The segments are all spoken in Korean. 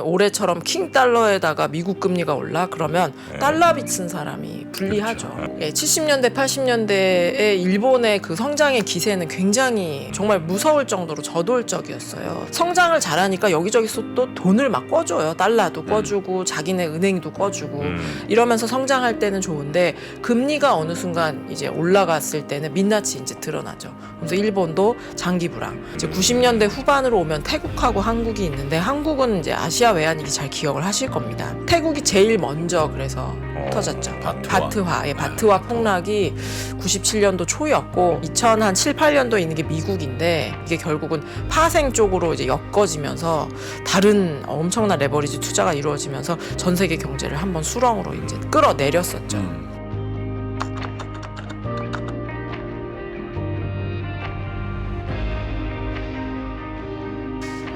올해처럼 킹 달러에다가 미국 금리가 올라 그러면 달러 빚은 사람이 불리하죠. 예, 70년대 80년대에 일본의 그 성장의 기세는 굉장히 정말 무서울 정도로 저돌적이었어요. 성장을 잘하니까 여기저기서 또 돈을 막 꿔줘요. 달러도 꿔주고 자기네 은행도 꿔주고 이러면서 성장할 때는 좋은데 금리가 어느 순간 이제 올라갔을 때는 민낯이 이제 드러나죠. 그래서 일본도 장기 불황. 이제 90년대 후반으로 오면 태국하고 한국이 있는데 한국은 이제 아시아 외환위기 잘 기억을 하실 겁니다. 태국이 제일 먼저 그래서 터졌죠. 바트화. 예, 바트화 폭락이 97년도 초였고 2007, 8년도에 있는 게 미국인데 이게 결국은 파생 쪽으로 이제 엮어지면서 다른 엄청난 레버리지 투자가 이루어지면서 전 세계 경제를 한번 수렁으로 이제 끌어내렸었죠.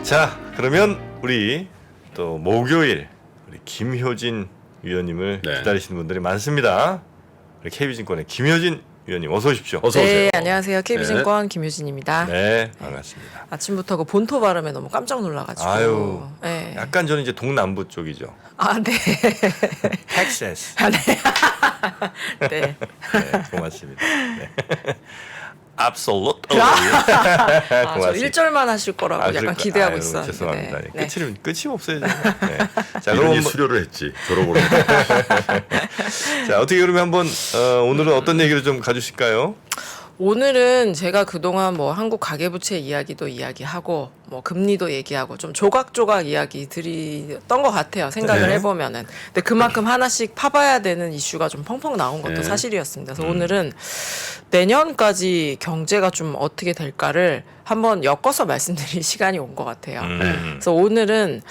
자, 그러면 우리 또 목요일 우리 김효진 위원님을 네. 기다리시는 분들이 많습니다. 우리 KB증권의 김효진 위원님 어서 오십시오. 어서 오세요. 네, 안녕하세요. KB증권 김효진입니다. 네, 반갑습니다. 아침부터 그 본토 발음에 너무 깜짝 놀라가지고. 아유, 네. 약간 저는 이제 동남부 쪽이죠. 아, 네. 텍사스. 아, 네. 네. 네, 고맙습니다. 네. Absolutely. 아, 저 고맙습니다. 1절만 하실 거라고 약간 그럴까? 기대하고 아유, 있었는데. 죄송합니다. 네. 끝이 없어요. 저는. 네. 자, 이런이 그럼 수료를 했지 졸업으로. 자, 어떻게 그러면 한번 오늘은 어떤 얘기를 좀 가주실까요? 오늘은 제가 그동안 뭐 한국 가계부채 이야기도 이야기하고 뭐 금리도 얘기하고 좀 조각조각 이야기 드렸던 것 같아요. 생각을 네. 해보면은. 근데 그만큼 하나씩 파봐야 되는 이슈가 좀 펑펑 나온 것도 네. 사실이었습니다. 그래서 오늘은 내년까지 경제가 좀 어떻게 될까를 한번 엮어서 말씀드릴 시간이 온 것 같아요. 그래서 오늘은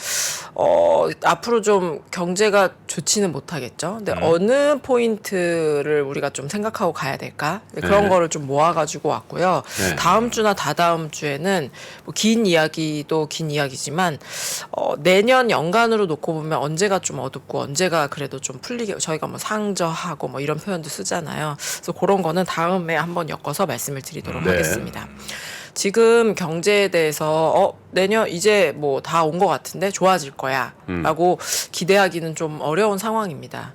앞으로 좀 경제가 좋지는 못하겠죠. 근데 어느 포인트를 우리가 좀 생각하고 가야 될까? 그런 네. 거를 좀 모아가지고 왔고요. 네. 다음 주나 다다음 주에는 뭐 긴 이야기도 긴 이야기지만 내년 연간으로 놓고 보면 언제가 좀 어둡고 언제가 그래도 좀 풀리게 저희가 뭐 상저하고 뭐 이런 표현도 쓰잖아요. 그래서 그런 거는 다음에 한번 엮어서 말씀을 드리도록 네. 하겠습니다. 지금 경제에 대해서 내년 이제 뭐 다 온 것 같은데 좋아질 거야라고 기대하기는 좀 어려운 상황입니다.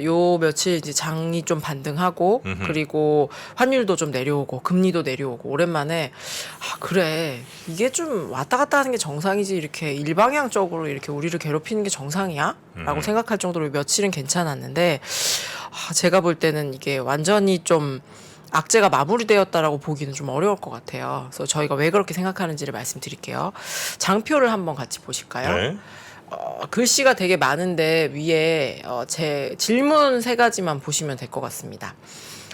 요 며칠 이제 장이 좀 반등하고 그리고 환율도 좀 내려오고 금리도 내려오고 오랜만에 그래 이게 좀 왔다 갔다 하는 게 정상이지 이렇게 일방향적으로 이렇게 우리를 괴롭히는 게 정상이야? 라고 생각할 정도로 며칠은 괜찮았는데 제가 볼 때는 이게 완전히 좀 악재가 마무리되었다라고 보기는 좀 어려울 것 같아요. 그래서 저희가 왜 그렇게 생각하는지를 말씀드릴게요. 장표를 한번 같이 보실까요? 네. 글씨가 되게 많은데 위에 제 질문 3가지만 보시면 될 것 같습니다.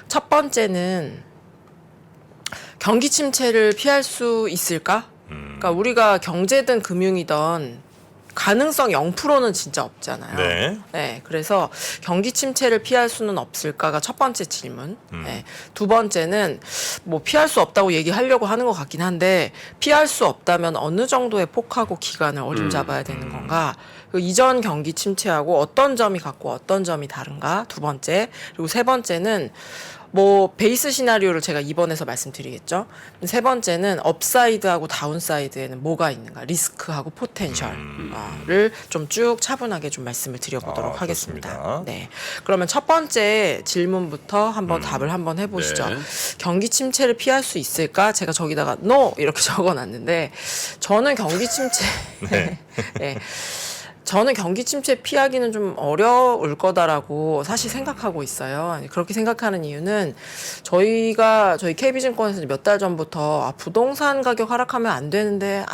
첫 번째는 경기 침체를 피할 수 있을까? 그러니까 우리가 경제든 금융이든 가능성 0%는 진짜 없잖아요. 네. 네, 그래서 경기 침체를 피할 수는 없을까가 첫 번째 질문. 네, 두 번째는 뭐 피할 수 없다고 얘기하려고 하는 것 같긴 한데 피할 수 없다면 어느 정도의 폭하고 기간을 어림잡아야 되는 건가? 그 이전 경기 침체하고 어떤 점이 같고 어떤 점이 다른가? 두 번째. 그리고 세 번째는 뭐 베이스 시나리오를 제가 2번에서 말씀드리겠죠. 세 번째는 업사이드하고 다운사이드에는 뭐가 있는가, 리스크하고 포텐셜을 좀 쭉 차분하게 좀 말씀을 드려보도록 하겠습니다. 좋습니다. 네, 그러면 첫 번째 질문부터 한번 답을 한번 해보시죠. 네. 경기 침체를 피할 수 있을까? 제가 저기다가 no 이렇게 적어놨는데 저는 경기 침체 네. 저는 경기 침체 피하기는 좀 어려울 거다라고 사실 생각하고 있어요. 그렇게 생각하는 이유는 저희 KB증권에서 몇 달 전부터 부동산 가격 하락하면 안 되는데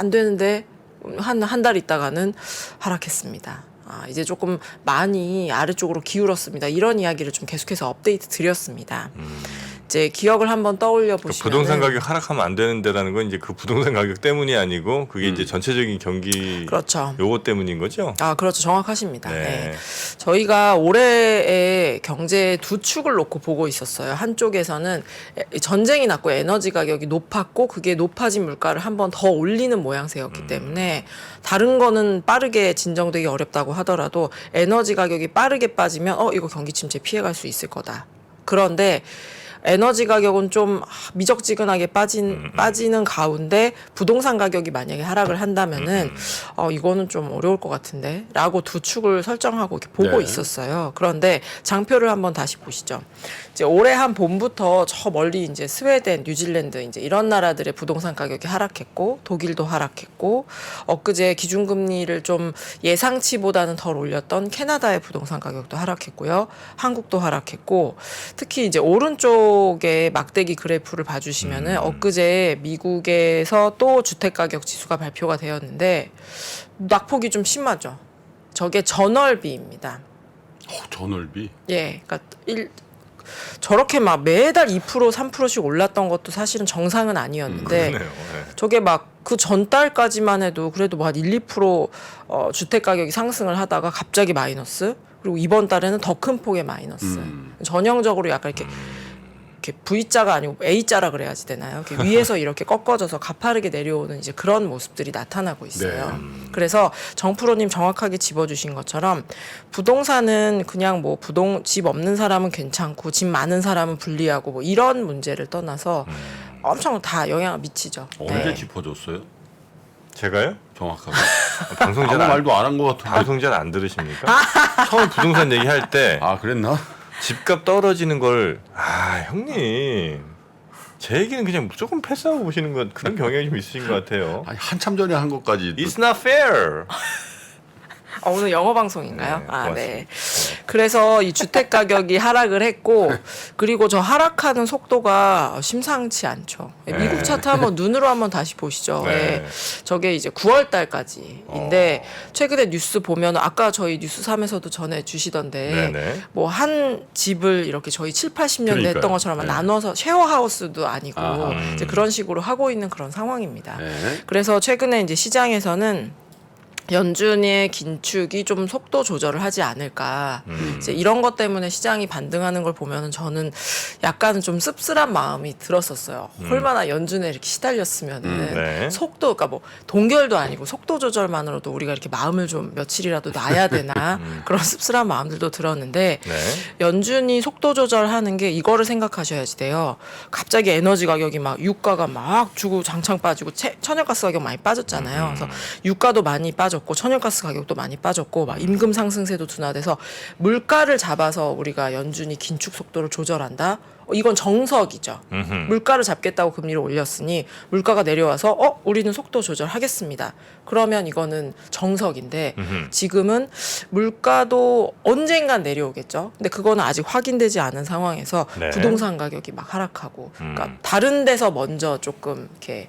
한 달 있다가는 하락했습니다. 이제 조금 많이 아래쪽으로 기울었습니다. 이런 이야기를 좀 계속해서 업데이트 드렸습니다. 이제 기억을 한번 떠올려 보시면 부동산 가격 하락하면 안 되는데라는 건 이제 그 부동산 가격 때문이 아니고 그게 이제 전체적인 경기 그렇죠. 요거 때문인 거죠. 그렇죠. 정확하십니다. 네. 네. 저희가 올해의 경제 두 축을 놓고 보고 있었어요. 한쪽에서는 전쟁이 났고 에너지 가격이 높았고 그게 높아진 물가를 한번 더 올리는 모양새였기 때문에 다른 거는 빠르게 진정되기 어렵다고 하더라도 에너지 가격이 빠르게 빠지면 이거 경기 침체 피해갈 수 있을 거다. 그런데 에너지 가격은 좀 미적지근하게 빠지는 가운데 부동산 가격이 만약에 하락을 한다면은 이거는 좀 어려울 것 같은데라고 두 축을 설정하고 이렇게 보고 네. 있었어요. 그런데 장표를 한번 다시 보시죠. 이제 올해 한 봄부터 저 멀리 이제 스웨덴, 뉴질랜드 이제 이런 나라들의 부동산 가격이 하락했고 독일도 하락했고 엊그제 기준금리를 좀 예상치보다는 덜 올렸던 캐나다의 부동산 가격도 하락했고요. 한국도 하락했고 특히 이제 오른쪽에 막대기 그래프를 봐주시면은 엊그제 미국에서 또 주택가격 지수가 발표가 되었는데 낙폭이 좀 심하죠. 저게 전월비입니다. 전월비. 예, 그러니까 저렇게 막 매달 2% 3%씩 올랐던 것도 사실은 정상은 아니었는데 그러네요. 저게 막 그 전달까지만 해도 그래도 뭐 한 1, 2% 주택 가격이 상승을 하다가 갑자기 마이너스 그리고 이번 달에는 더 큰 폭의 마이너스. 전형적으로 약간 이렇게 V자가 아니고 A자라 그래야지 되나요? 이렇게 위에서 이렇게 꺾어져서 가파르게 내려오는 이제 그런 모습들이 나타나고 있어요. 그래서 정프로님 정확하게 짚어주신 것처럼 부동산은 그냥 뭐 집 없는 사람은 괜찮고 집 많은 사람은 불리하고 뭐 이런 문제를 떠나서 엄청 다 영향을 미치죠. 언제 짚어줬어요? 제가요? 정확하게. 방송 아무 잘 안, 말도 안 한 것 같은데. 방송 잘 안 들으십니까? 처음 부동산 얘기할 때 아 그랬나? 집값 떨어지는 걸 형님 제 얘기는 그냥 무조건 패스하고 보시는 것 그런 경향이 좀 있으신 것 같아요. 아니 한참 전에 한 것까지. It's not fair. 오늘 영어 방송인가요? 네, 아, 고맙습니다. 네. 그래서 이 주택 가격이 하락을 했고, 그리고 저 하락하는 속도가 심상치 않죠. 미국 차트 한번 눈으로 한번 다시 보시죠. 네. 예. 저게 이제 9월 달까지인데, 최근에 뉴스 보면 아까 저희 뉴스 3에서도 전해 주시던데, 네네. 뭐 한 집을 이렇게 저희 7, 80년대 그러니까요. 했던 것처럼 네. 나눠서 쉐어하우스도 아니고, 아하. 이제 그런 식으로 하고 있는 그런 상황입니다. 네. 그래서 최근에 이제 시장에서는 연준의 긴축이 좀 속도 조절을 하지 않을까. 이제 이런 것 때문에 시장이 반등하는 걸 보면은 저는 약간은 좀 씁쓸한 마음이 들었었어요. 얼마나 연준에 이렇게 시달렸으면은 네. 속도, 그러니까 뭐 동결도 아니고 속도 조절만으로도 우리가 이렇게 마음을 좀 며칠이라도 놔야 되나 그런 씁쓸한 마음들도 들었는데 네. 연준이 속도 조절하는 게 이거를 생각하셔야지 돼요. 갑자기 에너지 가격이 막 유가가 막 주고 장창 빠지고 천연가스 가격 많이 빠졌잖아요. 그래서 유가도 많이 빠졌고 천연가스 가격도 많이 빠졌고 막 임금 상승세도 둔화돼서 물가를 잡아서 우리가 연준이 긴축 속도를 조절한다. 이건 정석이죠. 물가를 잡겠다고 금리를 올렸으니 물가가 내려와서 우리는 속도 조절하겠습니다. 그러면 이거는 정석인데 지금은 물가도 언젠간 내려오겠죠. 근데 그거는 아직 확인되지 않은 상황에서 네. 부동산 가격이 막 하락하고 그러니까 다른 데서 먼저 조금 이렇게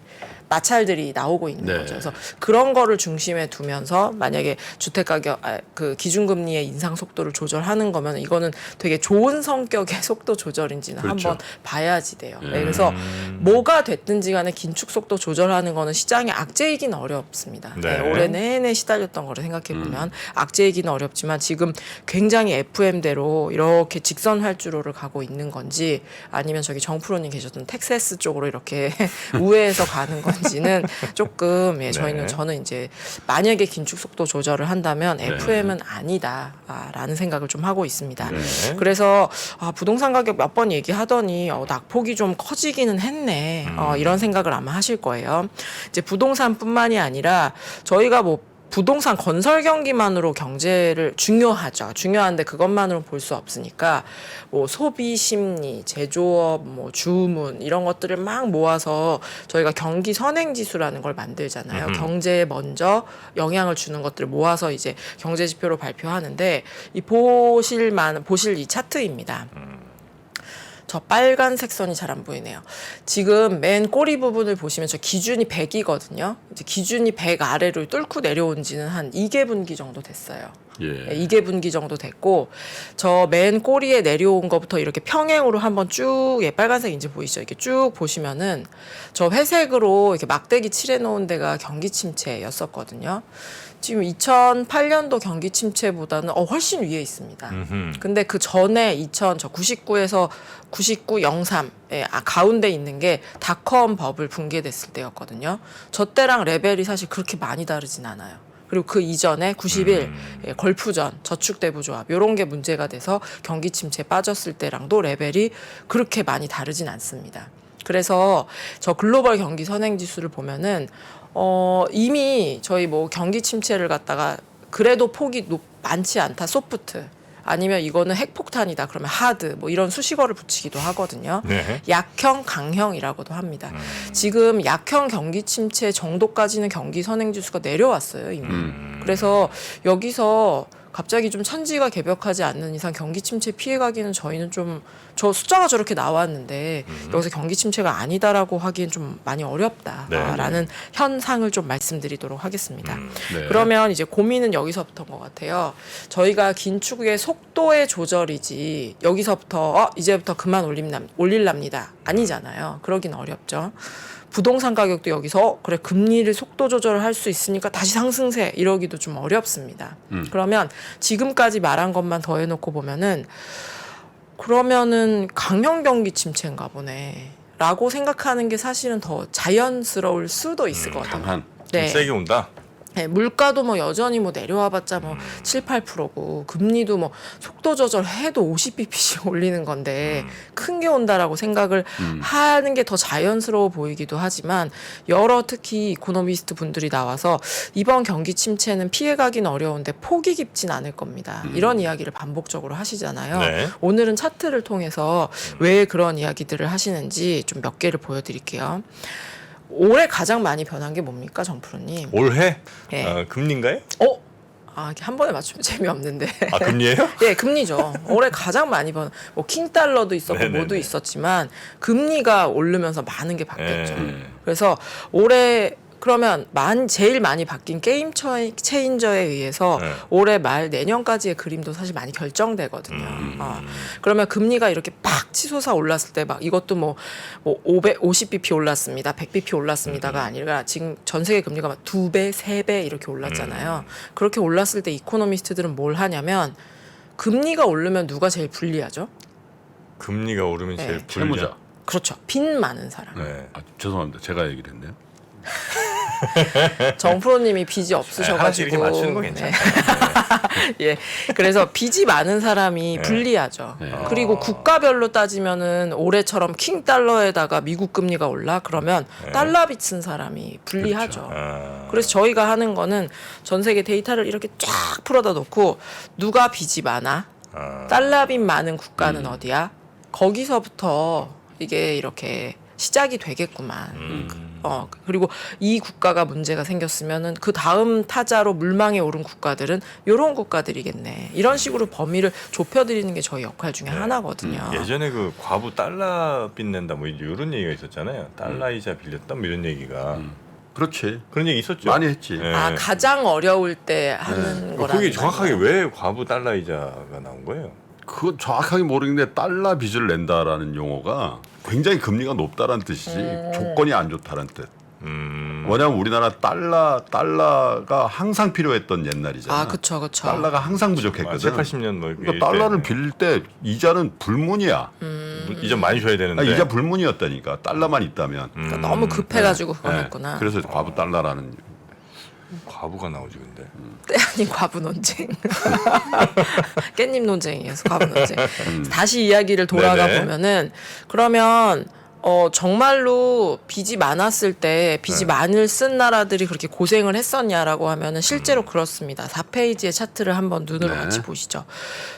마찰들이 나오고 있는 네. 거죠. 그래서 그런 거를 중심에 두면서 만약에 주택 가격 그 기준금리의 인상 속도를 조절하는 거면 이거는 되게 좋은 성격의 속도 조절인지는 그렇죠. 한번 봐야지 돼요. 네, 그래서 뭐가 됐든지 간에 긴축 속도 조절하는 거는 시장의 악재이긴 어렵습니다. 네. 네, 올해 내내 시달렸던 거를 생각해 보면 악재이기는 어렵지만 지금 굉장히 FM대로 이렇게 직선 활주로를 가고 있는 건지 아니면 저기 정프로님 계셨던 텍사스 쪽으로 이렇게 우회해서 가는 건지는 조금 저는 이제 만약에 긴축 속도 조절을 한다면 FM은 아니다라는 생각을 좀 하고 있습니다. 네. 그래서 부동산 가격 몇 번 얘기하더니 낙폭이 좀 커지기는 했네. 이런 생각을 아마 하실 거예요. 이제 부동산뿐만이 아니라 저희가 뭐 부동산 건설 경기만으로 경제를 중요하죠. 중요한데 그것만으로 볼 수 없으니까 뭐 소비 심리, 제조업, 뭐 주문 이런 것들을 막 모아서 저희가 경기 선행 지수라는 걸 만들잖아요. 경제에 먼저 영향을 주는 것들을 모아서 이제 경제 지표로 발표하는데 보실 이 차트입니다. 저 빨간색 선이 잘 안 보이네요. 지금 맨 꼬리 부분을 보시면 저 기준이 100이거든요. 이제 기준이 100 아래로 뚫고 내려온 지는 한 2개 분기 정도 됐어요. 예. 2개 분기 정도 됐고 저 맨 꼬리에 내려온 것부터 이렇게 평행으로 한번 쭉 빨간색 이제 보이시죠? 이렇게 쭉 보시면은 저 회색으로 이렇게 막대기 칠해 놓은 데가 경기 침체였었거든요. 지금 2008년도 경기 침체보다는 훨씬 위에 있습니다. 근데 그 전에 99에서 99, 03에 가운데 있는 게 닷컴 버블 붕괴됐을 때였거든요. 저 때랑 레벨이 사실 그렇게 많이 다르진 않아요. 그리고 그 이전에 90일 걸프전, 저축대부조합 이런 게 문제가 돼서 경기 침체에 빠졌을 때랑도 레벨이 그렇게 많이 다르진 않습니다. 그래서 저 글로벌 경기 선행지수를 보면은 이미 저희 뭐 경기 침체를 갖다가 그래도 폭이 많지 않다 소프트 아니면 이거는 핵폭탄이다 그러면 하드 뭐 이런 수식어를 붙이기도 하거든요. 네. 약형, 강형이라고도 합니다. 지금 약형 경기 침체 정도까지는 경기 선행지수가 내려왔어요 이미. 그래서 여기서 갑자기 좀 천지가 개벽하지 않는 이상 경기 침체 피해가기는 저희는 좀 저 숫자가 저렇게 나왔는데 여기서 경기 침체가 아니다라고 하기엔 좀 많이 어렵다라는 현상을 좀 말씀드리도록 하겠습니다. 네. 그러면 이제 고민은 여기서부터인 것 같아요. 저희가 긴축의 속도의 조절이지 여기서부터 이제부터 그만 올릴랍니다. 아니잖아요. 그러긴 어렵죠. 부동산 가격도 여기서 그래 금리를 속도 조절을 할 수 있으니까 다시 상승세 이러기도 좀 어렵습니다. 그러면 지금까지 말한 것만 더해놓고 보면은 그러면은 강형 경기 침체인가 보네 라고 생각하는 게 사실은 더 자연스러울 수도 있을 것 같아요. 강한. 네. 세게 온다. 네, 물가도 뭐 여전히 뭐 내려와봤자 뭐 7, 8%고 금리도 뭐 속도 조절해도 50bp씩 올리는 건데 큰 게 온다라고 생각을 하는 게 더 자연스러워 보이기도 하지만 여러 특히 이코노미스트 분들이 나와서 이번 경기 침체는 피해가긴 어려운데 폭이 깊진 않을 겁니다. 이런 이야기를 반복적으로 하시잖아요. 네. 오늘은 차트를 통해서 왜 그런 이야기들을 하시는지 좀 몇 개를 보여드릴게요. 올해 가장 많이 변한 게 뭡니까, 정프로님? 올해 네. 금리인가요? 한 번에 맞추면 재미없는데. 아 금리예요? 예, 금리죠. 올해 가장 많이 뭐 킹달러도 있었고 네네네. 뭐도 있었지만 금리가 오르면서 많은 게 바뀌었죠. 네. 그래서 올해 그러면 제일 많이 바뀐 게임 체인저에 의해서 네. 올해 말 내년까지의 그림도 사실 많이 결정되거든요. 그러면 금리가 이렇게 팍 치솟아 올랐을 때 막 이것도 뭐 50bp 올랐습니다, 100bp 올랐습니다가 아니라 지금 전 세계 금리가 막 2배, 3배 이렇게 올랐잖아요. 그렇게 올랐을 때 이코노미스트들은 뭘 하냐면 금리가 오르면 누가 제일 불리하죠? 금리가 오르면 네. 제일 채무자. 그렇죠. 빚 많은 사람. 네. 죄송합니다. 제가 얘기를 했네요. 정프로님이 빚이 하나씩 이렇게 없으셔가지고 맞추는 거 괜찮아요. 예, 그래서 빚이 많은 사람이 네. 불리하죠. 네. 그리고 국가별로 따지면은 올해처럼 킹 달러에다가 미국 금리가 올라 그러면 달러 빚 쓴 사람이 불리하죠. 그래서 저희가 하는 거는 전 세계 데이터를 이렇게 쫙 풀어다 놓고 누가 빚이 많아, 달러 빚 많은 국가는 어디야? 거기서부터 이게 이렇게 시작이 되겠구만. 그리고 이 국가가 문제가 생겼으면은 그 다음 타자로 물망에 오른 국가들은 요런 국가들이겠네. 이런 식으로 범위를 좁혀드리는 게 저희 역할 중에 하나거든요. 예전에 그 과부 달러 빚낸다 뭐 이런 얘기가 있었잖아요. 달러 이자 빌렸다 뭐 이런 얘기가 그렇지. 그런 얘기 있었죠. 많이 했지. 네. 가장 어려울 때 하는 거라는 그게 정확하게 말이에요. 왜 과부 달러 이자가 나온 거예요? 그건 정확하게 모르겠는데 달러 빚을 낸다라는 용어가 굉장히 금리가 높다라는 뜻이지 조건이 안 좋다라는 뜻. 뭐냐면 우리나라 달러가 항상 필요했던 옛날이잖아. 그쵸. 달러가 항상 부족했거든. 7, 80년 뭐 이렇게 그러니까 달러를 빌릴 때 이자는 불문이야. 이자 많이 줘야 되는데. 이자 불문이었다니까. 달러만 있다면. 그러니까 너무 급해가지고 그거 네. 했구나. 그래서 과부 달러라는. 과부가 나오지 근데. 때 아닌 과부 논쟁. 깻잎 논쟁이에서 과부 논쟁. 다시 이야기를 돌아가 네네. 보면은 그러면 정말로 빚이 많았을 때 빚이 많을 쓴 나라들이 그렇게 고생을 했었냐라고 하면은 실제로 그렇습니다. 4페이지의 차트를 한번 눈으로 네. 같이 보시죠.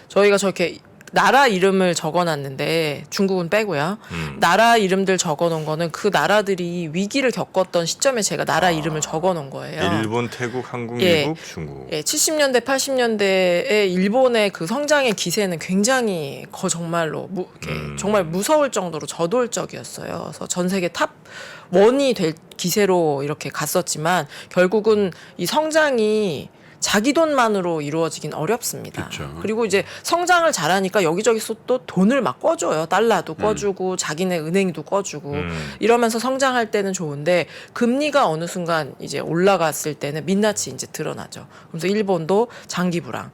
저희가 저렇게 나라 이름을 적어놨는데 중국은 빼고요. 나라 이름들 적어놓은 거는 그 나라들이 위기를 겪었던 시점에 제가 나라 이름을 적어놓은 거예요. 일본, 태국, 한국, 예. 미국, 중국. 예, 70년대, 80년대에 일본의 그 성장의 기세는 굉장히 정말로 이렇게 정말 무서울 정도로 저돌적이었어요. 그래서 전 세계 탑 원이 될 기세로 이렇게 갔었지만 결국은 이 성장이 자기 돈만으로 이루어지긴 어렵습니다. 그쵸. 그리고 이제 성장을 잘하니까 여기저기서 또 돈을 막 꿔줘요. 달러도 꿔주고 자기네 은행도 꿔주고 이러면서 성장할 때는 좋은데 금리가 어느 순간 이제 올라갔을 때는 민낯이 이제 드러나죠. 그래서 일본도 장기 불황.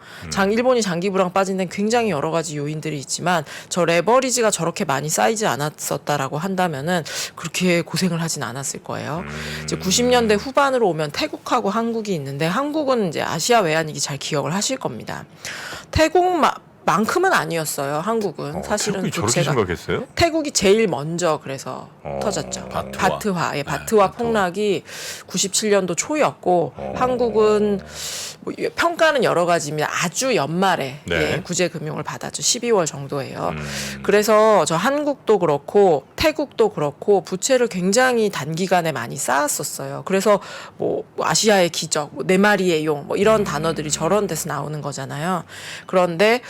일본이 장기 불황 빠진 데는 굉장히 여러 가지 요인들이 있지만 저 레버리지가 저렇게 많이 쌓이지 않았었다라고 한다면은 그렇게 고생을 하진 않았을 거예요. 이제 90년대 후반으로 오면 태국하고 한국이 있는데 한국은 이제 아시아 외환위기 잘 기억을 하실 겁니다. 태국만큼은 아니었어요. 한국은 사실은 태국이 저렇게 부채가 심각했어요? 태국이 제일 먼저 그래서 터졌죠. 바트화. 예, 바트화 폭락이 97년도 초였고 한국은 뭐 평가는 여러 가지입니다. 아주 연말에 네. 예, 구제금융을 받았죠. 12월 정도예요. 그래서 저 한국도 그렇고 태국도 그렇고 부채를 굉장히 단기간에 많이 쌓았었어요. 그래서 뭐 아시아의 기적, 뭐 네 마리의 용, 뭐 이런 단어들이 저런 데서 나오는 거잖아요. 그런데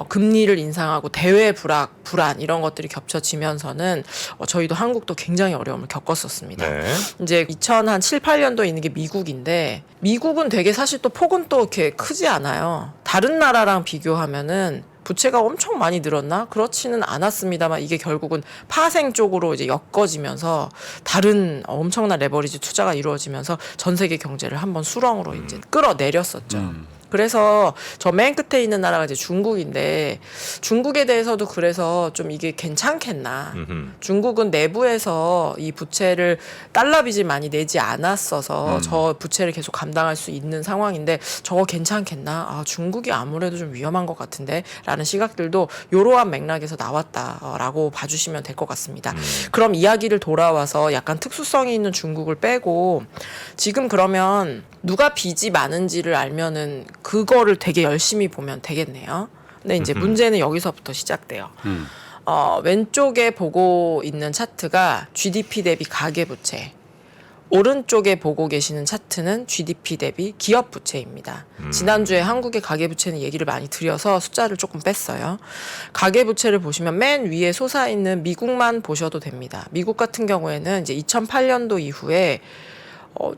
금리를 인상하고 대외 불안 이런 것들이 겹쳐지면서는 저희도 한국도 굉장히 어려움을 겪었었습니다. 네. 이제 2007, 8년도에 있는 게 미국인데 미국은 되게 사실 또 폭은 또 이렇게 크지 않아요. 다른 나라랑 비교하면은 부채가 엄청 많이 늘었나? 그렇지는 않았습니다만 이게 결국은 파생 쪽으로 이제 엮어지면서 다른 엄청난 레버리지 투자가 이루어지면서 전 세계 경제를 한번 수렁으로 이제 끌어내렸었죠. 그래서 저 맨 끝에 있는 나라가 이제 중국인데 중국에 대해서도 그래서 좀 이게 괜찮겠나. 중국은 내부에서 이 부채를 달러 빚을 많이 내지 않았어서 저 부채를 계속 감당할 수 있는 상황인데 저거 괜찮겠나. 아, 중국이 아무래도 좀 위험한 것 같은데 라는 시각들도 이러한 맥락에서 나왔다라고 봐주시면 될 것 같습니다. 그럼 이야기를 돌아와서 약간 특수성이 있는 중국을 빼고 지금 그러면 누가 빚이 많은지를 알면은 그거를 되게 열심히 보면 되겠네요. 근데 이제 문제는 여기서부터 시작돼요. 왼쪽에 보고 있는 차트가 GDP 대비 가계부채. 오른쪽에 보고 계시는 차트는 GDP 대비 기업부채입니다. 지난주에 한국의 가계부채는 얘기를 많이 드려서 숫자를 조금 뺐어요. 가계부채를 보시면 맨 위에 솟아있는 미국만 보셔도 됩니다. 미국 같은 경우에는 이제 2008년도 이후에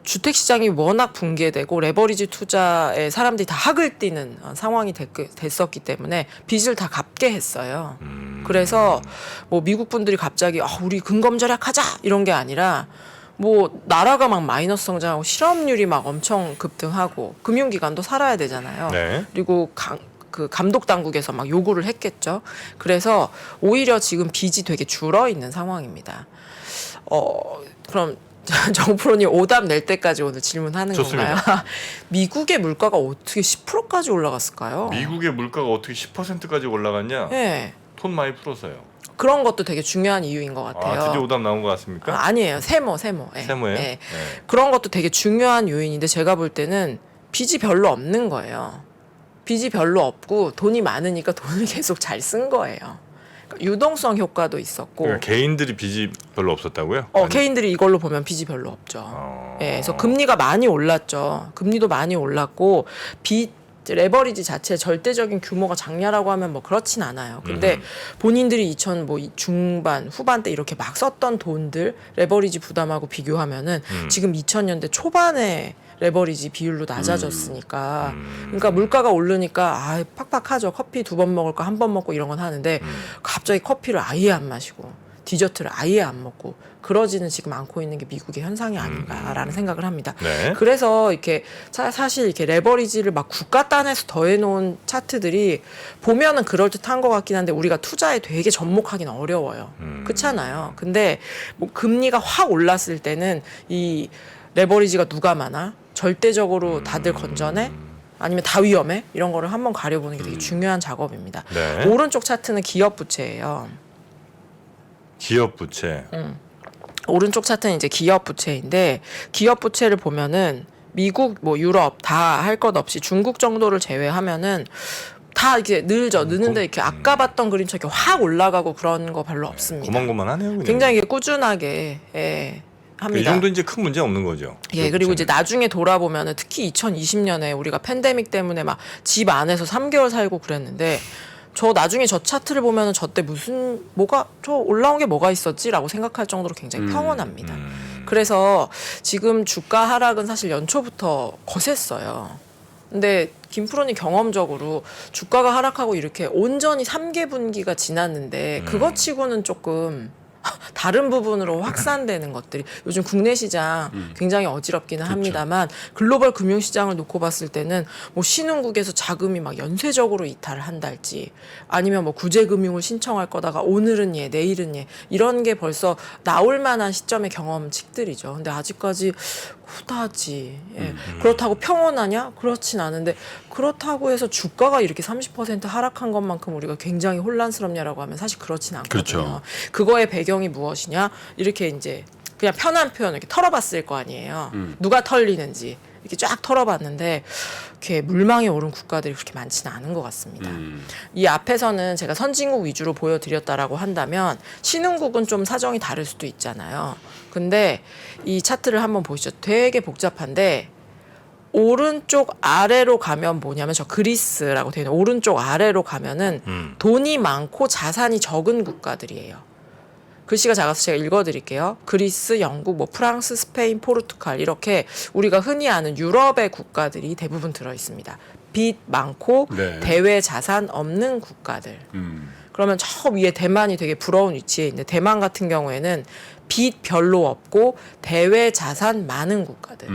주택시장이 워낙 붕괴되고 레버리지 투자에 사람들이 다 학을 띠는 상황이 됐었기 때문에 빚을 다 갚게 했어요. 그래서 뭐 미국 분들이 갑자기 우리 근검 절약하자 이런 게 아니라 뭐 나라가 막 마이너스 성장하고 실업률이 막 엄청 급등하고 금융기관도 살아야 되잖아요. 네. 그리고 그 감독 당국에서 막 요구를 했겠죠. 그래서 오히려 지금 빚이 되게 줄어 있는 상황입니다. 그럼 정프로님 오답 낼 때까지 오늘 질문하는 좋습니다. 건가요? 미국의 물가가 어떻게 10%까지 올라갔을까요? 미국의 물가가 어떻게 10%까지 올라갔냐? 네. 돈 많이 풀어서요. 그런 것도 되게 중요한 이유인 것 같아요. 드디어 오답 나온 것 같습니까? 아니에요. 세모. 네. 세모예요? 네. 네. 그런 것도 되게 중요한 요인인데 제가 볼 때는 빚이 별로 없는 거예요. 빚이 별로 없고 돈이 많으니까 돈을 계속 잘 쓴 거예요. 그러니까 유동성 효과도 있었고. 그러니까 개인들이 빚이 별로 없었다고요? 개인들이 이걸로 보면 빚이 별로 없죠. 예, 그래서 금리가 많이 올랐죠. 금리도 많이 올랐고 빚 레버리지 자체 절대적인 규모가 작냐라고 하면 뭐 그렇진 않아요. 근데 본인들이 2000 뭐 중반 후반 때 이렇게 막 썼던 돈들 레버리지 부담하고 비교하면은 지금 2000년대 초반에 레버리지 비율로 낮아졌으니까 그러니까 물가가 오르니까 팍팍하죠. 커피 2번 먹을 거 1번 먹고 이런 건 하는데 갑자기 커피를 아예 안 마시고 디저트를 아예 안 먹고 그러지는 지금 않고 있는 게 미국의 현상이 아닌가라는 생각을 합니다. 네. 그래서 이렇게 사실 이렇게 레버리지를 막 국가 단에서 더해놓은 차트들이 보면은 그럴듯한 것 같긴 한데 우리가 투자에 되게 접목하기는 어려워요. 그렇잖아요. 근데 뭐 금리가 확 올랐을 때는 이 레버리지가 누가 많아? 절대적으로 다들 건전해? 아니면 다 위험해? 이런 거를 한번 가려보는 게 되게 중요한 작업입니다. 네. 오른쪽 차트는 기업 부채예요. 기업 부채. 오른쪽 차트는 이제 기업 부채인데 기업 부채를 보면은 미국, 뭐 유럽 다 할 것 없이 중국 정도를 제외하면은 다 이렇게 느는데 이렇게 아까 봤던 그림처럼 이렇게 확 올라가고 그런 거 별로 없습니다. 고만고만하네요. 그냥. 굉장히 이게 꾸준하게 합니다. 이 정도 이제 큰 문제 없는 거죠. 예, 그리고 이제 나중에 돌아보면은 특히 2020년에 우리가 팬데믹 때문에 막 집 안에서 3개월 살고 그랬는데 저 나중에 저 차트를 보면은 저 때 저 올라온 게 뭐가 있었지라고 생각할 정도로 굉장히 평온합니다. 그래서 지금 주가 하락은 사실 연초부터 거셌어요. 근데 김프로님 경험적으로 주가가 하락하고 이렇게 온전히 3개 분기가 지났는데 그것 치고는 조금 다른 부분으로 확산되는 것들이 요즘 국내 시장 굉장히 어지럽기는 합니다만 글로벌 금융시장을 놓고 봤을 때는 뭐 신흥국에서 자금이 막 연쇄적으로 이탈을 한달지 아니면 뭐 구제금융을 신청할 거다가 오늘은 얘 내일은 얘 이런 게 벌써 나올 만한 시점의 경험칙들이죠. 근데 아직까지 후다지. 예. 그렇다고 평온하냐? 그렇진 않은데 그렇다고 해서 주가가 이렇게 30% 하락한 것만큼 우리가 굉장히 혼란스럽냐라고 하면 사실 그렇진 않거든요. 그렇죠. 그거의 배경이 무엇이냐? 이렇게 이제 그냥 편한 표현 이렇게 털어봤을 거 아니에요. 누가 털리는지 이렇게 쫙 털어봤는데 이렇게 물망에 오른 국가들이 그렇게 많지는 않은 것 같습니다. 이 앞에서는 제가 선진국 위주로 보여드렸다라고 한다면 신흥국은 좀 사정이 다를 수도 있잖아요. 근데 이 차트를 한번 보시죠. 되게 복잡한데 오른쪽 아래로 가면 뭐냐면 저 그리스라고 되어 있는 오른쪽 아래로 가면은 돈이 많고 자산이 적은 국가들이에요. 글씨가 작아서 제가 읽어드릴게요. 그리스, 영국, 뭐 프랑스, 스페인, 포르투갈 이렇게 우리가 흔히 아는 유럽의 국가들이 대부분 들어 있습니다. 빚 많고 네. 대외 자산 없는 국가들. 그러면 저 위에 대만이 되게 부러운 위치에 있는데 대만 같은 경우에는 빚 별로 없고 대외 자산 많은 국가들.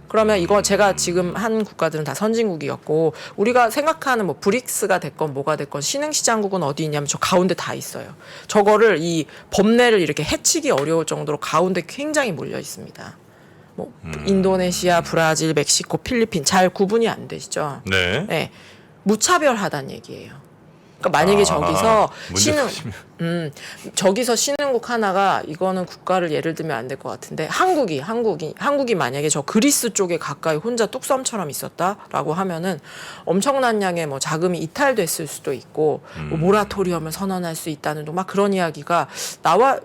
그러면 이거 제가 지금 한 국가들은 다 선진국이었고 우리가 생각하는 뭐 브릭스가 됐건 뭐가 됐건 신흥시장국은 어디 있냐면 저 가운데 다 있어요. 저거를 이 범례를 이렇게 해치기 어려울 정도로 가운데 굉장히 몰려 있습니다. 뭐 인도네시아, 브라질, 멕시코, 필리핀 잘 구분이 안 되시죠? 네. 네. 무차별하다는 얘기예요. 그러니까 만약에 저기서 저기서 신흥국 하나가 이거는 국가를 예를 들면 안 될 것 같은데 한국이 만약에 저 그리스 쪽에 가까이 혼자 뚝섬처럼 있었다라고 하면은 엄청난 양의 뭐 자금이 이탈됐을 수도 있고 뭐 모라토리엄을 선언할 수 있다는 막 그런 이야기가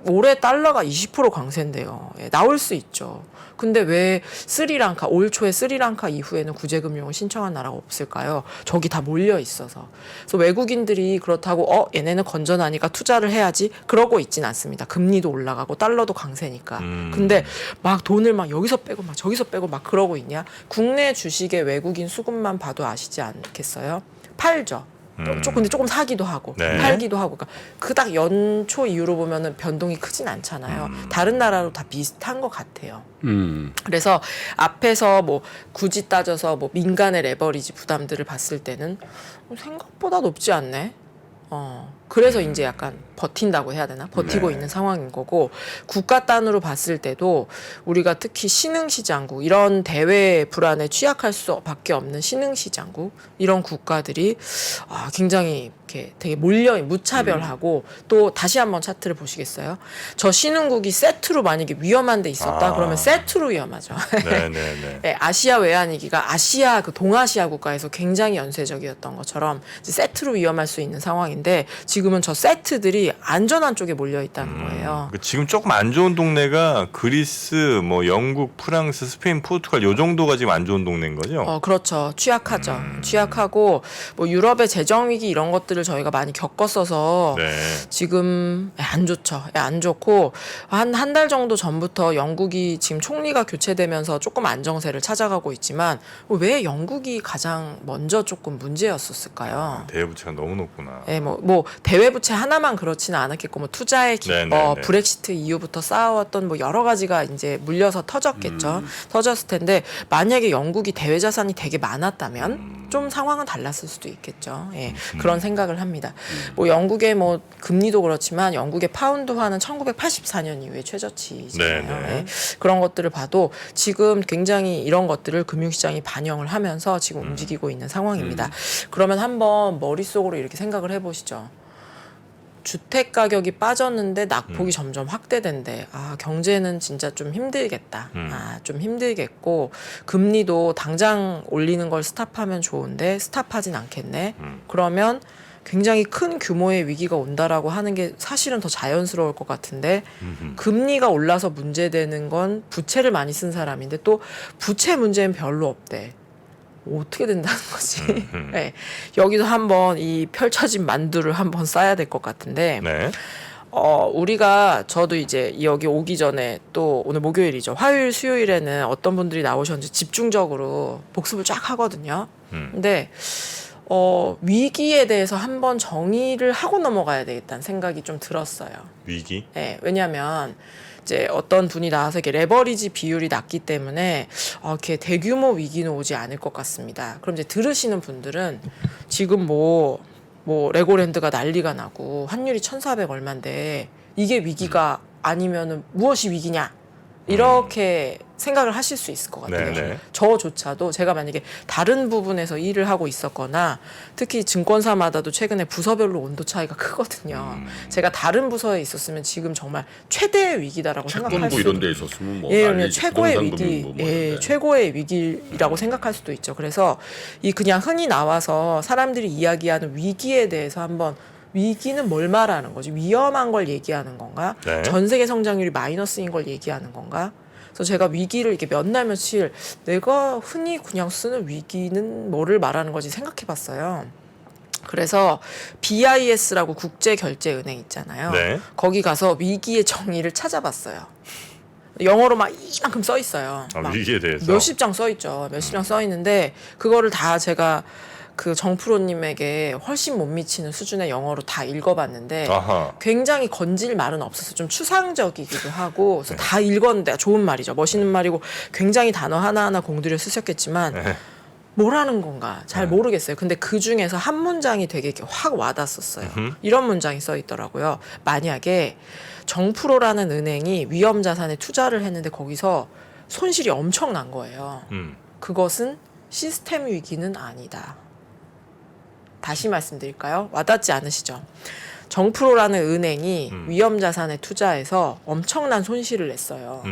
올해 달러가 20% 강세인데요. 예, 나올 수 있죠. 근데 왜 스리랑카 올 초에 스리랑카 이후에는 구제금융을 신청한 나라가 없을까요? 저기 다 몰려 있어서. 그래서 외국인들이 그렇다고 얘네는 건전하니까 투자를 해야지 그러고 있진 않습니다. 금리도 올라가고 달러도 강세니까. 근데 막 돈을 막 여기서 빼고 막 저기서 빼고 막 그러고 있냐? 국내 주식의 외국인 수급만 봐도 아시지 않겠어요? 팔죠. 근데 조금 사기도 하고 네. 팔기도 하고 그러니까 그 딱 연초 이후로 보면은 변동이 크진 않잖아요. 다른 나라로 다 비슷한 것 같아요. 그래서 앞에서 뭐 굳이 따져서 뭐 민간의 레버리지 부담들을 봤을 때는 생각보다 높지 않네. 그래서 이제 약간 버틴다고 해야 되나? 버티고 네. 있는 상황인 거고 국가 단으로 봤을 때도 우리가 특히 신흥시장국 이런 대외 불안에 취약할 수밖에 없는 신흥시장국 이런 국가들이 굉장히 이렇게 되게 무차별하고 또 다시 한번 차트를 보시겠어요? 저 신흥국이 세트로 만약에 위험한 데 있었다 그러면 세트로 위험하죠. 네네네. 네, 아시아 외환위기가 아시아 그 동아시아 국가에서 굉장히 연쇄적이었던 것처럼 이제 세트로 위험할 수 있는 상황인데 지금은 저 세트들이 안전한 쪽에 몰려 있다는 거예요. 지금 조금 안 좋은 동네가 그리스, 뭐 영국, 프랑스, 스페인, 포르투갈 요 정도가 지금 안 좋은 동네인 거죠? 그렇죠. 취약하죠. 취약하고 뭐 유럽의 재정 위기 이런 것들을 저희가 많이 겪었어서 네. 지금 안 좋죠. 안 좋고 한 달 정도 전부터 영국이 지금 총리가 교체되면서 조금 안정세를 찾아가고 있지만 왜 영국이 가장 먼저 조금 문제였었을까요? 대외부채가 너무 높구나. 네, 뭐 대외 부채 하나만 그렇지는 않았겠고 뭐 투자의 기법, 네네네. 브렉시트 이후부터 쌓아왔던 뭐 여러 가지가 이제 물려서 터졌겠죠. 터졌을 텐데 만약에 영국이 대외 자산이 되게 많았다면 좀 상황은 달랐을 수도 있겠죠. 예, 그런 생각을 합니다. 뭐 영국의 뭐 금리도 그렇지만 영국의 파운드화는 1984년 이후에 최저치잖아요. 네네. 예, 그런 것들을 봐도 지금 굉장히 이런 것들을 금융시장이 반영을 하면서 지금 움직이고 있는 상황입니다. 그러면 한번 머릿속으로 이렇게 생각을 해보시죠. 주택 가격이 빠졌는데 낙폭이 점점 확대된대. 경제는 진짜 좀 힘들겠다. 좀 힘들겠고 금리도 당장 올리는 걸 스탑하면 좋은데 스탑하진 않겠네. 그러면 굉장히 큰 규모의 위기가 온다라고 하는 게 사실은 더 자연스러울 것 같은데 금리가 올라서 문제되는 건 부채를 많이 쓴 사람인데 또 부채 문제는 별로 없대. 어떻게 된다는 거지. 네. 여기도 한번 이 펼쳐진 만두를 한번 싸야 될 것 같은데 네. 저도 이제 여기 오기 전에 또 오늘 목요일이죠. 화요일, 수요일에는 어떤 분들이 나오셨는지 집중적으로 복습을 쫙 하거든요. 근데 위기에 대해서 한번 정의를 하고 넘어가야 되겠다는 생각이 좀 들었어요. 위기? 네, 왜냐하면 이제 어떤 분이 나와서 이렇게 레버리지 비율이 낮기 때문에 이렇게 대규모 위기는 오지 않을 것 같습니다. 그럼 이제 들으시는 분들은 지금 뭐 레고랜드가 난리가 나고 환율이 1,400 얼마인데 이게 위기가 아니면은 무엇이 위기냐 이렇게 생각을 하실 수 있을 것 같아요. 네네. 저조차도 제가 만약에 다른 부분에서 일을 하고 있었거나 특히 증권사마다도 최근에 부서별로 온도 차이가 크거든요. 제가 다른 부서에 있었으면 지금 정말 최대의 위기다라고 생각할 채권부 수 이런 데 있었으면 뭐 예, 난리지. 최고의 위기, 부동산금융부 뭐 이런 데. 최고의 위기라고 생각할 수도 있죠. 그래서 이 그냥 흔히 나와서 사람들이 이야기하는 위기에 대해서 한번 위기는 뭘 말하는 거지? 위험한 걸 얘기하는 건가? 네. 전 세계 성장률이 마이너스인 걸 얘기하는 건가? 그래서 제가 위기를 이렇게 몇 날 며칠 내가 흔히 그냥 쓰는 위기는 뭐를 말하는 거지 생각해봤어요. 그래서 BIS라고 국제결제은행 있잖아요. 네. 거기 가서 위기의 정의를 찾아봤어요. 영어로 막 이만큼 써 있어요. 막 위기에 대해서. 몇십 장 써 있죠. 몇십 장 써 있는데 그거를 다 제가 그 정프로님에게 훨씬 못 미치는 수준의 영어로 다 읽어봤는데 아하. 굉장히 건질 말은 없어서 좀 추상적이기도 하고 그래서 다 읽었는데 좋은 말이죠. 멋있는 말이고 굉장히 단어 하나하나 공들여 쓰셨겠지만 네. 뭐라는 건가 잘 모르겠어요. 근데 그 중에서 한 문장이 되게 이렇게 확 와닿았었어요. 이런 문장이 써 있더라고요. 만약에 정프로라는 은행이 위험 자산에 투자를 했는데 거기서 손실이 엄청난 거예요. 그것은 시스템 위기는 아니다. 다시 말씀드릴까요? 와닿지 않으시죠? 정프로라는 은행이 위험 자산에 투자해서 엄청난 손실을 냈어요.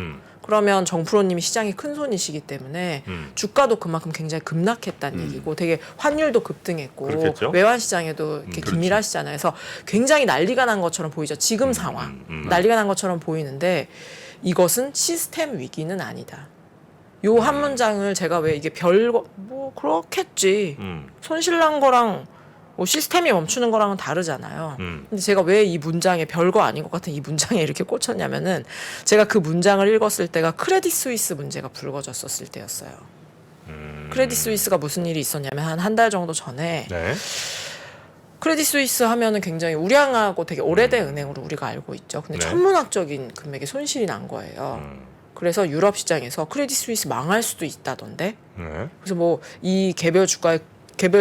그러면 정프로님이 시장이 큰 손이시기 때문에 주가도 그만큼 굉장히 급락했다는 얘기고 되게 환율도 급등했고 그렇겠죠? 외환 시장에도 이렇게 긴밀하시잖아요. 그래서 굉장히 난리가 난 것처럼 보이죠. 지금 상황 난리가 난 것처럼 보이는데 이것은 시스템 위기는 아니다. 요 한 문장을 제가 왜 이게 별거 뭐 그렇겠지 손실난 거랑 뭐 시스템이 멈추는 거랑은 다르잖아요. 근데 제가 왜 이 문장에 별거 아닌 것 같은 이 문장에 이렇게 꽂혔냐면은 제가 그 문장을 읽었을 때가 크레딧 스위스 문제가 불거졌었을 때였어요. 크레딧 스위스가 무슨 일이 있었냐면 한 달 정도 전에 네. 크레딧 스위스 하면은 굉장히 우량하고 되게 오래된 은행으로 우리가 알고 있죠. 근데 네. 천문학적인 금액의 손실이 난 거예요. 그래서 유럽 시장에서 크레딧 스위스 망할 수도 있다던데. 네. 그래서 뭐 이 개별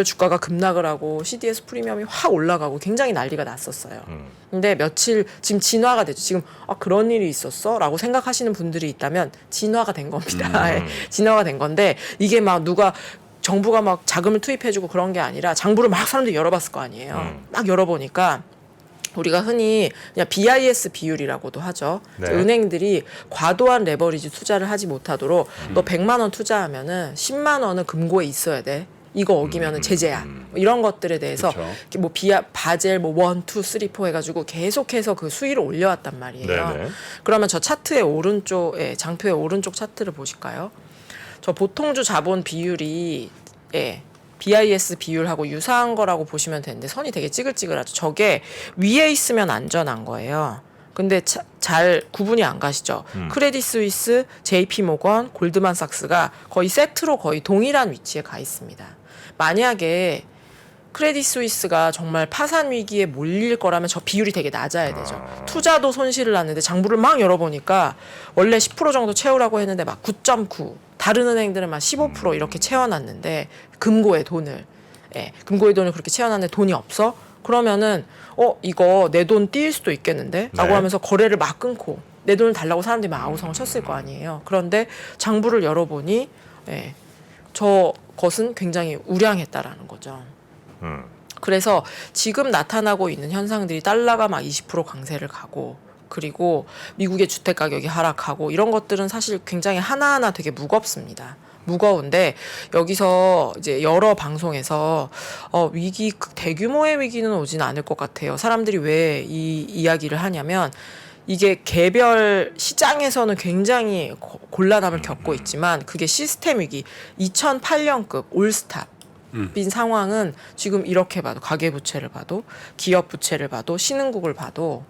주가가 급락을 하고 CDS 프리미엄이 확 올라가고 굉장히 난리가 났었어요. 근데 며칠 지금 진화가 됐죠. 지금 그런 일이 있었어? 라고 생각하시는 분들이 있다면 진화가 된 겁니다. 진화가 된 건데 이게 막 정부가 막 자금을 투입해주고 그런 게 아니라 장부를 막 사람들이 열어봤을 거 아니에요. 막 열어보니까 우리가 흔히 그냥 BIS 비율이라고도 하죠. 네. 은행들이 과도한 레버리지 투자를 하지 못하도록 너 100만 원 투자하면은 10만 원은 금고에 있어야 돼. 이거 어기면은 제재야. 뭐 이런 것들에 대해서 그렇죠. 이렇게 뭐 바젤 뭐 1, 2, 3, 4 해가지고 계속해서 그 수위를 올려왔단 말이에요. 네네. 그러면 저 차트의 오른쪽에 장표의 오른쪽 차트를 보실까요? 저 보통주 자본 비율이 BIS 비율하고 유사한 거라고 보시면 되는데 선이 되게 찌글찌글하죠. 저게 위에 있으면 안전한 거예요. 근데 잘 구분이 안 가시죠. 크레딧 스위스, JP 모건, 골드만삭스가 거의 세트로 거의 동일한 위치에 가 있습니다. 만약에 크레딧 스위스가 정말 파산 위기에 몰릴 거라면 저 비율이 되게 낮아야 되죠. 투자도 손실을 났는데 장부를 막 열어보니까 원래 10% 정도 채우라고 했는데 막 9.9, 다른 은행들은 막 15% 이렇게 채워놨는데 금고에 돈을 그렇게 채워놨는데 돈이 없어? 그러면은 이거 내 돈 띄일 수도 있겠는데? 라고 네. 하면서 거래를 막 끊고 내 돈을 달라고 사람들이 막 아우성을 쳤을 거 아니에요. 그런데 장부를 열어보니 저것은 굉장히 우량했다라는 거죠. 그래서 지금 나타나고 있는 현상들이 달러가 막 20% 강세를 가고 그리고 미국의 주택 가격이 하락하고 이런 것들은 사실 굉장히 하나하나 되게 무겁습니다. 무거운데 여기서 이제 여러 방송에서 대규모의 위기는 오진 않을 것 같아요. 사람들이 왜 이 이야기를 하냐면 이게 개별 시장에서는 굉장히 곤란함을 겪고 있지만 그게 시스템 위기 2008년급 올스탑 빈 상황은 지금 이렇게 봐도 가계부채를 봐도 기업부채를 봐도 신흥국을 봐도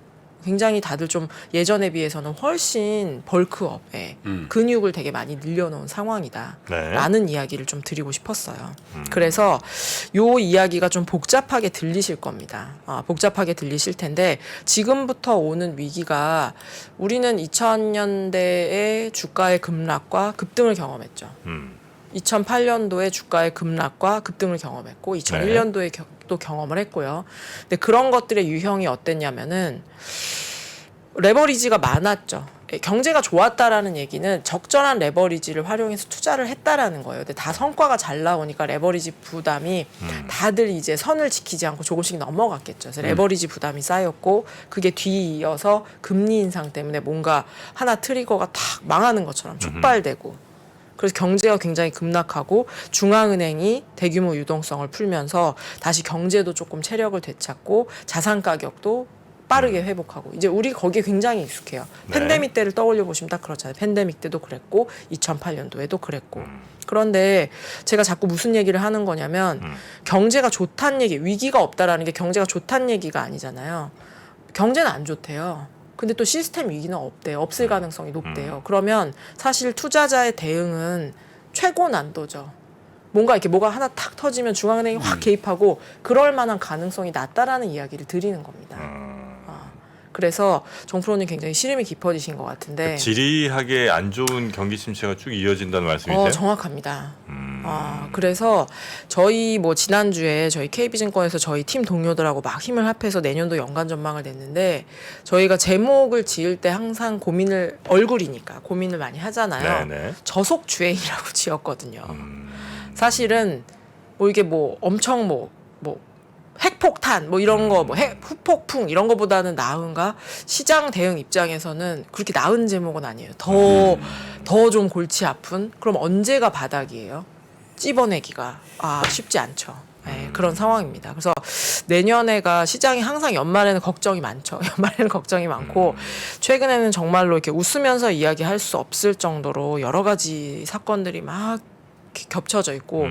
굉장히 다들 좀 예전에 비해서는 훨씬 벌크업, 근육을 되게 많이 늘려놓은 상황이다. 네. 라는 이야기를 좀 드리고 싶었어요. 그래서 요 이야기가 좀 복잡하게 들리실 겁니다. 복잡하게 들리실 텐데 지금부터 오는 위기가 우리는 2000년대에 주가의 급락과 급등을 경험했죠. 2008년도에 주가의 급락과 급등을 경험했고 2001년도에 또 경험을 했고요. 근데 그런 것들의 유형이 어땠냐면은 레버리지가 많았죠. 경제가 좋았다라는 얘기는 적절한 레버리지를 활용해서 투자를 했다라는 거예요. 근데 다 성과가 잘 나오니까 레버리지 부담이 다들 이제 선을 지키지 않고 조금씩 넘어갔겠죠. 그래서 레버리지 부담이 쌓였고 그게 뒤이어서 금리 인상 때문에 뭔가 하나 트리거가 탁 망하는 것처럼 촉발되고 그래서 경제가 굉장히 급락하고 중앙은행이 대규모 유동성을 풀면서 다시 경제도 조금 체력을 되찾고 자산 가격도 빠르게 회복하고 이제 우리 거기에 굉장히 익숙해요. 네. 팬데믹 때를 떠올려 보시면 딱 그렇잖아요. 팬데믹 때도 그랬고 2008년도에도 그랬고 그런데 제가 자꾸 무슨 얘기를 하는 거냐면 경제가 좋다는 얘기, 위기가 없다라는 게 경제가 좋다는 얘기가 아니잖아요. 경제는 안 좋대요. 근데 또 시스템 위기는 없대요. 없을 가능성이 높대요. 그러면 사실 투자자의 대응은 최고 난도죠. 뭔가 이렇게 뭐가 하나 탁 터지면 중앙은행이 확 개입하고 그럴 만한 가능성이 낮다라는 이야기를 드리는 겁니다. 그래서 정프로님 굉장히 시름이 깊어지신 것 같은데 지리하게 안 좋은 경기 침체가 쭉 이어진다는 말씀이세요? 정확합니다. 그래서 저희 뭐 지난주에 저희 KB증권에서 저희 팀 동료들하고 막 힘을 합해서 내년도 연간 전망을 냈는데 저희가 제목을 지을 때 항상 얼굴이니까 고민을 많이 하잖아요. 네네. 저속주행이라고 지었거든요. 사실은 뭐 이게 뭐 엄청 뭐 핵폭탄 뭐 이런 거 뭐 후폭풍 이런 거보다는 나은가? 시장 대응 입장에서는 그렇게 나은 제목은 아니에요. 더 좀 골치 아픈? 그럼 언제가 바닥이에요? 찝어내기가 쉽지 않죠. 네, 그런 상황입니다. 그래서 내년에가 시장이 항상 연말에는 걱정이 많죠. 연말에는 걱정이 많고 최근에는 정말로 이렇게 웃으면서 이야기할 수 없을 정도로 여러 가지 사건들이 막 겹쳐져 있고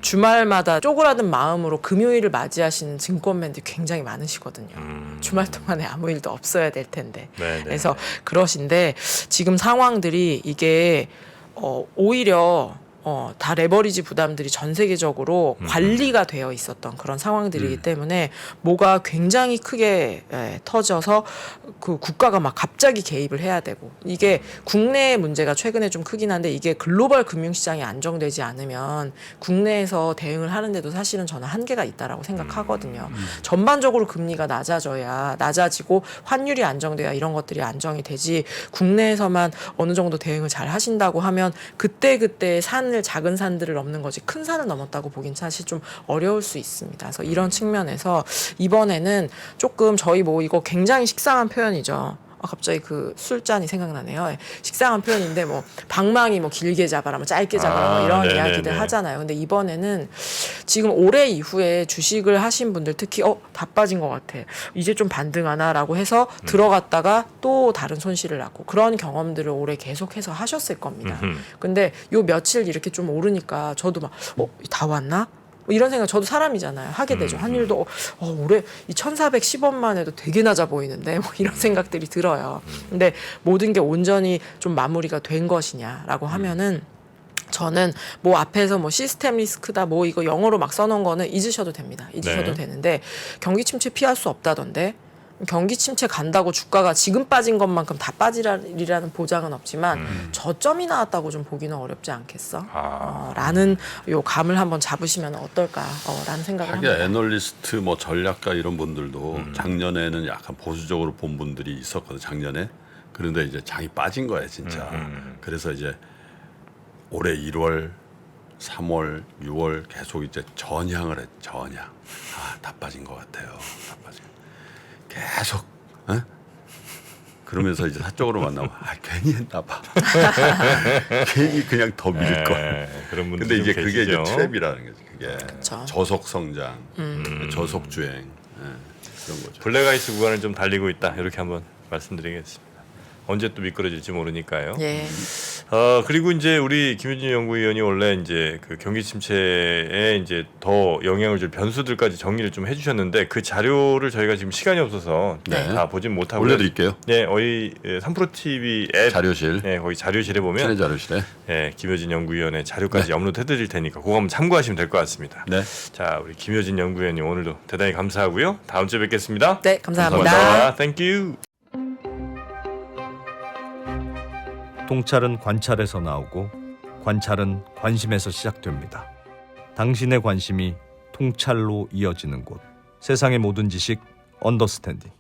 주말마다 쪼그라든 마음으로 금요일을 맞이하시는 증권맨들이 굉장히 많으시거든요. 주말 동안에 아무 일도 없어야 될 텐데. 네네. 그래서 그러신데 지금 상황들이 이게 오히려 다 레버리지 부담들이 전 세계적으로 관리가 되어 있었던 그런 상황들이기 때문에 뭐가 굉장히 크게 터져서 그 국가가 막 갑자기 개입을 해야 되고 이게 국내의 문제가 최근에 좀 크긴 한데 이게 글로벌 금융시장이 안정되지 않으면 국내에서 대응을 하는데도 사실은 저는 한계가 있다라고 생각하거든요. 전반적으로 금리가 낮아지고 환율이 안정돼야 이런 것들이 안정이 되지 국내에서만 어느 정도 대응을 잘 하신다고 하면 그때 작은 산들을 넘는 거지 큰 산을 넘었다고 보긴 사실 좀 어려울 수 있습니다. 그래서 이런 측면에서 이번에는 조금 저희 뭐 이거 굉장히 식상한 표현이죠. 갑자기 그 술잔이 생각나네요. 식상한 표현인데 뭐 방망이 뭐 길게 잡아라, 뭐 짧게 잡아라 뭐 이런 네네네. 이야기들 하잖아요. 근데 이번에는 지금 올해 이후에 주식을 하신 분들 특히 다 빠진 것 같아. 이제 좀 반등하나라고 해서 들어갔다가 또 다른 손실을 낳고 그런 경험들을 올해 계속해서 하셨을 겁니다. 근데 요 며칠 이렇게 좀 오르니까 저도 막 다 왔나? 뭐 이런 생각 저도 사람이잖아요. 하게 되죠. 환율도 올해 이 1,410원만 해도 되게 낮아 보이는데 뭐 이런 생각들이 들어요. 근데 모든 게 온전히 좀 마무리가 된 것이냐라고 하면은 저는 뭐 앞에서 뭐 시스템 리스크다 뭐 이거 영어로 막 써놓은 거는 잊으셔도 됩니다. 잊으셔도 네. 되는데 경기 침체 피할 수 없다던데 경기 침체 간다고 주가가 지금 빠진 것만큼 다 빠지리라는 보장은 없지만 저점이 나왔다고 좀 보기는 어렵지 않겠어? 라는 요 감을 한번 잡으시면 어떨까? 라는 생각을 하긴 합니다. 애널리스트 뭐 전략가 이런 분들도 작년에는 약간 보수적으로 본 분들이 있었거든 작년에. 그런데 이제 장이 빠진 거야 진짜. 그래서 이제 올해 1월, 3월, 6월 계속 이제 전향을 했. 전향. 다 빠진 것 같아요. 다 빠진. 계속. 그러면서 이제 사적으로 만나면 괜히 했나 봐. 괜히 그냥 더 밀 걸. 그런 분들 근데 이제 좀 그게 이제 계시죠. 트랩이라는 거지. 그게 그쵸. 저속 성장, 저속 주행 그런 거죠. 블랙아이스 구간을 좀 달리고 있다 이렇게 한번 말씀드리겠습니다. 언제 또 미끄러질지 모르니까요. 예. 그리고 이제 우리 김효진 연구위원이 원래 이제 그 경기 침체에 이제 더 영향을 줄 변수들까지 정리를 좀 해주셨는데 그 자료를 저희가 지금 시간이 없어서 네. 다 보진 못하고 올려드릴게요. 네, 저희 3프로 TV 앱 자료실. 네, 거기 자료실에 보면 친해 자료실에. 네, 김효진 연구위원의 자료까지 업로드해드릴 테니까 그거 한번 참고하시면 될 것 같습니다. 네. 자, 우리 김효진 연구위원님 오늘도 대단히 감사하고요. 다음 주에 뵙겠습니다. 네, 감사합니다. 감사합니다. 땡큐. 통찰은 관찰에서 나오고 관찰은 관심에서 시작됩니다. 당신의 관심이 통찰로 이어지는 곳. 세상의 모든 지식 언더스탠딩.